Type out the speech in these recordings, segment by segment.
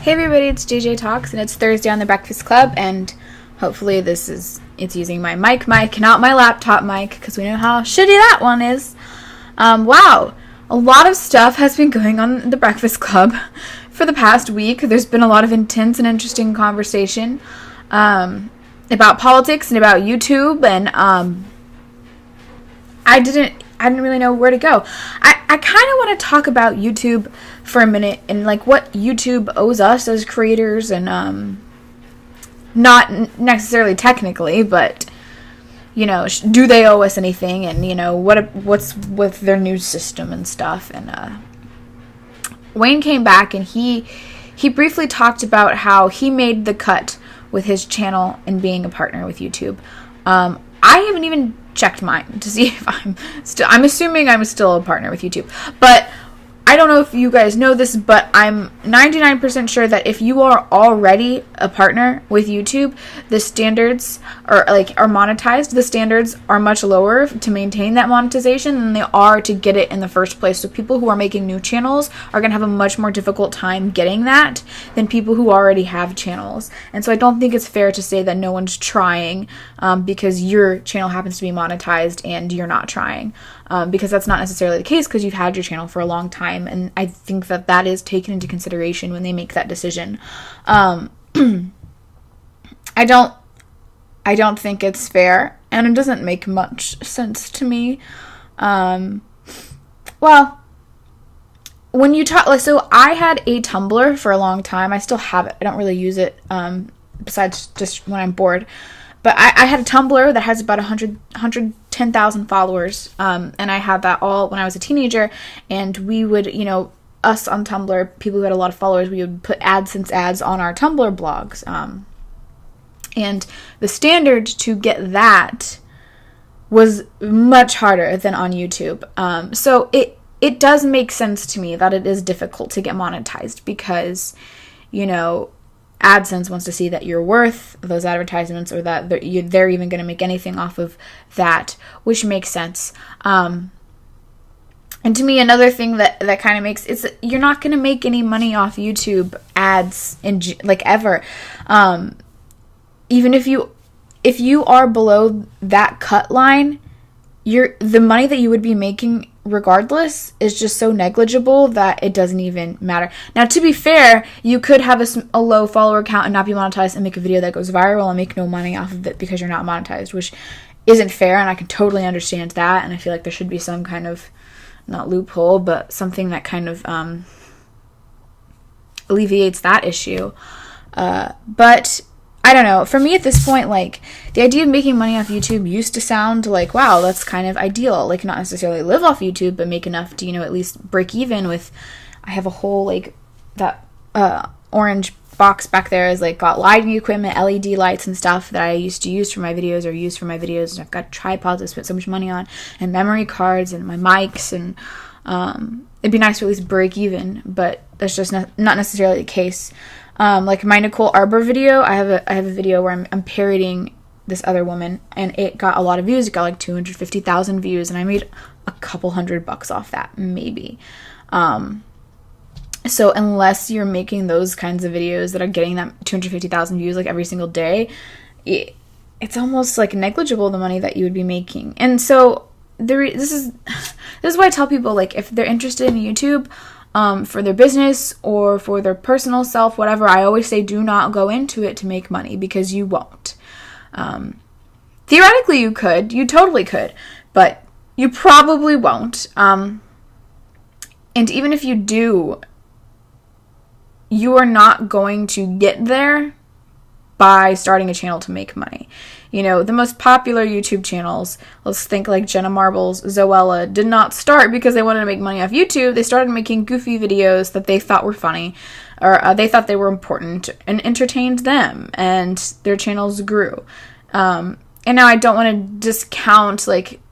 Hey everybody, it's JJ Talks, and it's Thursday on the Breakfast Club, and hopefully it's using my mic, not my laptop mic, because we know how shitty that one is. Wow, a lot of stuff has been going on in the Breakfast Club for the past week. There's been a lot of intense and interesting conversation about politics and about YouTube, and I didn't really know where to go. I kind of want to talk about YouTube for a minute and like what YouTube owes us as creators, and not necessarily technically, but you know, do they owe us anything, and you know what's with their news system and stuff. And Wayne came back and he briefly talked about how he made the cut with his channel and being a partner with YouTube. I haven't even checked mine to see if I'm assuming I'm still a partner with YouTube, but I don't know if you guys know this, but I'm 99% sure that if you are already a partner with YouTube, the standards are monetized. The standards are much lower to maintain that monetization than they are to get it in the first place. So people who are making new channels are going to have a much more difficult time getting that than people who already have channels. And so I don't think it's fair to say that no one's trying because your channel happens to be monetized and you're not trying. Because that's not necessarily the case, because you've had your channel for a long time, and I think that is taken into consideration when they make that decision. I don't think it's fair, and it doesn't make much sense to me. Well, when you talk, so I had a Tumblr for a long time. I still have it. I don't really use it, besides just when I'm bored. But I had a Tumblr that has about 110,000 followers, and I had that all when I was a teenager, and we would, us on Tumblr, people who had a lot of followers, we would put AdSense ads on our Tumblr blogs, and the standard to get that was much harder than on YouTube, so it does make sense to me that it is difficult to get monetized, because, AdSense wants to see that you're worth those advertisements, or that they're even going to make anything off of that, which makes sense. And to me, another thing that kind of makes it's you're not going to make any money off YouTube ads ever. Even if you are below that cut line, the money that you would be making regardless is just so negligible that it doesn't even matter. Now, to be fair, you could have a low follower count and not be monetized and make a video that goes viral and make no money off of it because you're not monetized, which isn't fair, and I can totally understand that, and I feel like there should be some kind of, not loophole, but something that kind of alleviates that issue. But I don't know. For me at this point, the idea of making money off YouTube used to sound like, wow, that's kind of ideal. Not necessarily live off YouTube, but make enough to, at least break even with, I have a whole, that orange box back there is, got lighting equipment, LED lights and stuff that I used to use for my videos or use for my videos. And I've got tripods I spent so much money on, and memory cards and my mics, and it'd be nice to at least break even, but that's just not necessarily the case. My Nicole Arbor video, I have a video where I'm parodying this other woman, and it got a lot of views. It got 250,000 views, and I made a couple $100 off that, maybe. So unless you're making those kinds of videos that are getting that 250,000 views every single day, it's almost negligible, the money that you would be making. And so this is why I tell people, if they're interested in YouTube, for their business or for their personal self, whatever, I always say do not go into it to make money, because you won't. Theoretically you could, you totally could, but you probably won't. And even if you do, you are not going to get there by starting a channel to make money. The most popular YouTube channels, let's think Jenna Marbles, Zoella, did not start because they wanted to make money off YouTube. They started making goofy videos that they thought were funny, or they thought they were important and entertained them, and their channels grew. And now I don't want to discount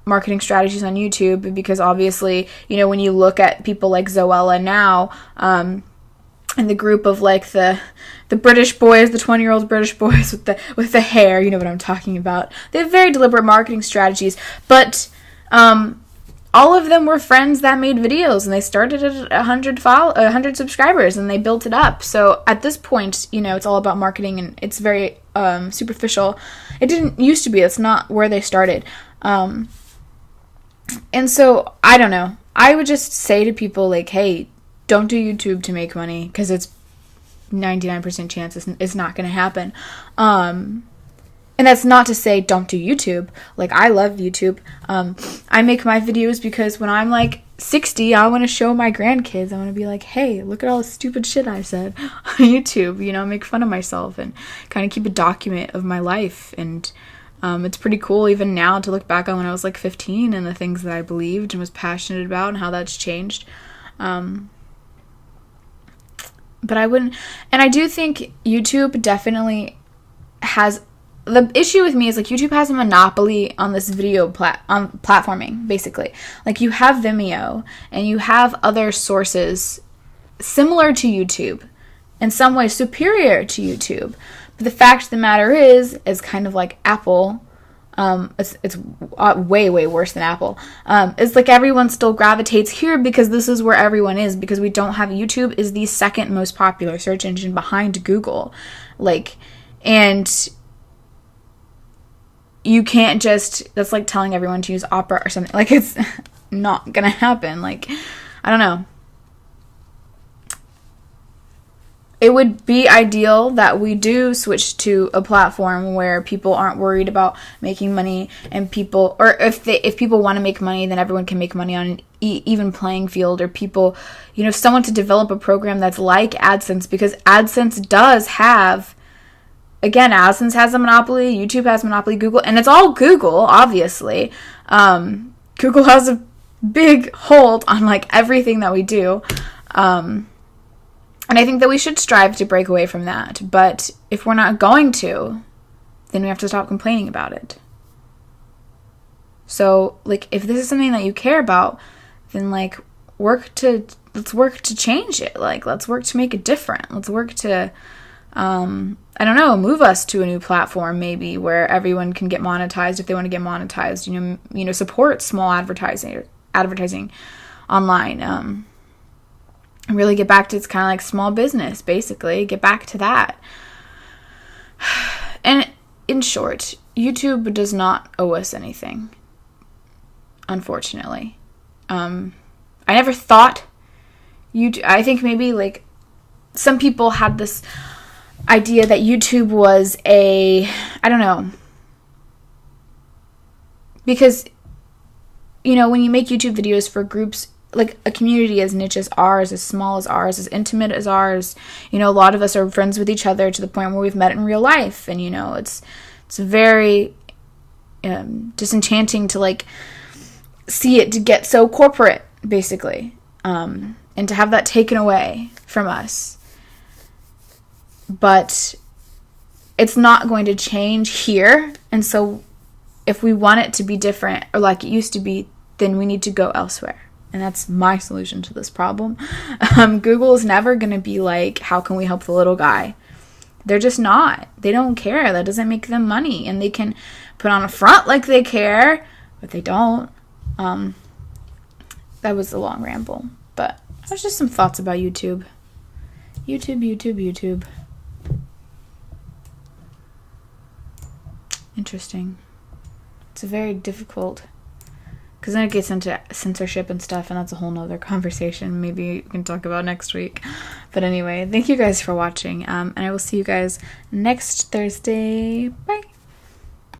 marketing strategies on YouTube, because obviously, when you look at people like Zoella now, and the group of the British boys, the 20-year-old British boys with the hair, you know what I'm talking about. They have very deliberate marketing strategies, but all of them were friends that made videos, and they started at 100 subscribers, and they built it up. So at this point, you know, it's all about marketing, and it's very superficial. It didn't used to be. It's not where they started. And so I don't know. I would just say to people, like, hey, don't do YouTube to make money, because it's 99% chance it's not going to happen. And that's not to say don't do YouTube. Like, I love YouTube. I make my videos because when I'm like 60, I want to show my grandkids. I want to be like, hey, look at all the stupid shit I said on YouTube. You know, make fun of myself and kind of keep a document of my life. And it's pretty cool even now to look back on when I was like 15 and the things that I believed and was passionate about and how that's changed. But I wouldn't, and I do think YouTube definitely has, the issue with me is, like, YouTube has a monopoly on this video platforming, basically. Like, you have Vimeo, and you have other sources similar to YouTube, in some ways superior to YouTube. But the fact of the matter is kind of like Apple. It's way, way worse than Apple. It's like everyone still gravitates here because this is where everyone is, because we don't have, YouTube is the second most popular search engine behind Google. Like, and you can't just, that's like telling everyone to use Opera or something. Like, it's not gonna happen. Like, I don't know. It would be ideal that we do switch to a platform where people aren't worried about making money, and people, or if people want to make money, then everyone can make money on an even playing field, or people, you know, someone to develop a program that's like AdSense, because AdSense does have, again, AdSense has a monopoly, YouTube has a monopoly, Google, and it's all Google, obviously. Google has a big hold on, like, everything that we do. And I think that we should strive to break away from that. But if we're not going to, then we have to stop complaining about it. So, like, if this is something that you care about, then, like, let's work to change it. Like, let's work to make it different. Let's work to, I don't know, move us to a new platform, maybe, where everyone can get monetized if they want to get monetized. You know, support small advertising online. And really get back to, it's kind of like small business, basically. Get back to that. And in short, YouTube does not owe us anything, unfortunately. I never thought YouTube, I think maybe, like, some people had this idea that YouTube was I don't know. Because, you know, when you make YouTube videos for groups, like a community as niche as ours, as small as ours, as intimate as ours, you know, a lot of us are friends with each other to the point where we've met in real life. And, you know, it's very disenchanting to, like, see it to get so corporate, basically, and to have that taken away from us. But it's not going to change here. And so if we want it to be different, or like it used to be, then we need to go elsewhere. And that's my solution to this problem. Google is never going to be like, how can we help the little guy? They're just not. They don't care. That doesn't make them money. And they can put on a front like they care, but they don't. That was a long ramble. But that's just some thoughts about YouTube. YouTube. Interesting. It's very difficult. Because then it gets into censorship and stuff, and that's a whole nother conversation maybe we can talk about next week. But anyway, thank you guys for watching, and I will see you guys next Thursday. Bye!